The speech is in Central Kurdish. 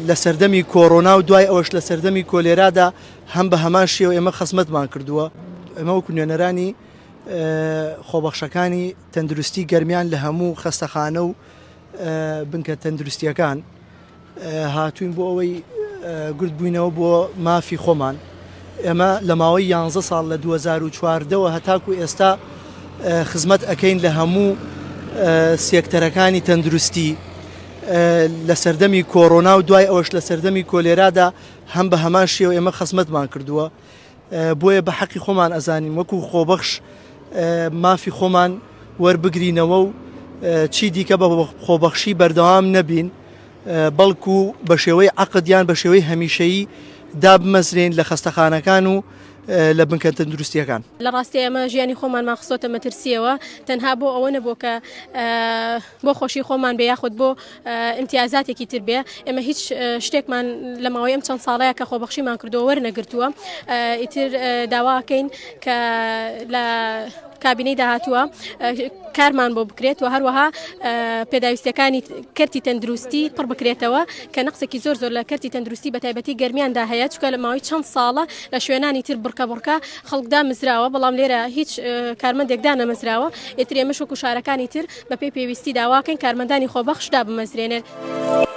لە سەردەمی کۆڕۆنا و دوای ئەوەش لە سەردەمی کۆلێرادا هەم بە هەمان شێوە ئێمە خەزمەتمان کردووە. ئەمە وەکو نوێنەرانی خۆبەخشەکانی تەندروستی گەرمیان لە هەموو خەستەخانە و بنکە تەندروستیەکان هاتوین بۆ ئەوەی گرت بووینەوە بۆ مافی خۆمان. ئێمە لە ماوەی 11 ساڵ لە 2014ەوە هەتاکو ئێستا خزمەت ئەەکەین لە هەموو سێکتەرەکانی تەندروستی لە سەردەمی کۆڕۆنا و دوای ئەوەش لە سەردەمی کۆلێرادا هەم بە هەمان شێوە ئێمە خەزمەتمان کردووە. بۆیە بە حەقی خۆمان ئەزانین وەکو خۆبەخش مافی خۆمان وەربگرینەوە و چی دیکە بە خۆبەخشی بەردەوام نەبین، بەڵکو بە شێوەی عەقدیان بە شێوەی هەمیشەیی دابمەزرێن لە خەستەخانەکان و لە بنکە تەندروستیەکان. لە ڕاستی ئەمە ژیانی خۆمان ماخستۆتە مەترسیەوە تەنها بۆ ئەوە نەبوو کە بۆ خۆشی خۆمان بێ یاخود بۆ ئیمتیازاتێکی تر بێ. ئێمە هیچ شتێکمان لە ماوەی ئەم چەند ساڵەیە کە خۆبەخشیمان کردووە وەرنەگرتووە. ئیتر داواکەین کە لە کابینەی داهاتووە کارمان بۆ بکرێت و هەروەها پێداویستەکانی کەرتی تەندروستی پڕ بکرێتەوە کە نەقسێکی زۆر لە کەرتی تەندروستی بە تایبەتی گەرمیاندا هەیە، چونکە لە ماوەی چەند ساڵە لە شوێنانی تر بڕکە خەڵکدا مزراوە، بەڵام لێرە هیچ کارمەندێکدا نەمەزراوە. ئێتر ئێمەش وەکو شارەکانی تر بە پێی پێویستی داواکەین کارمەندانی خۆبەخش دابمەزرێنێت.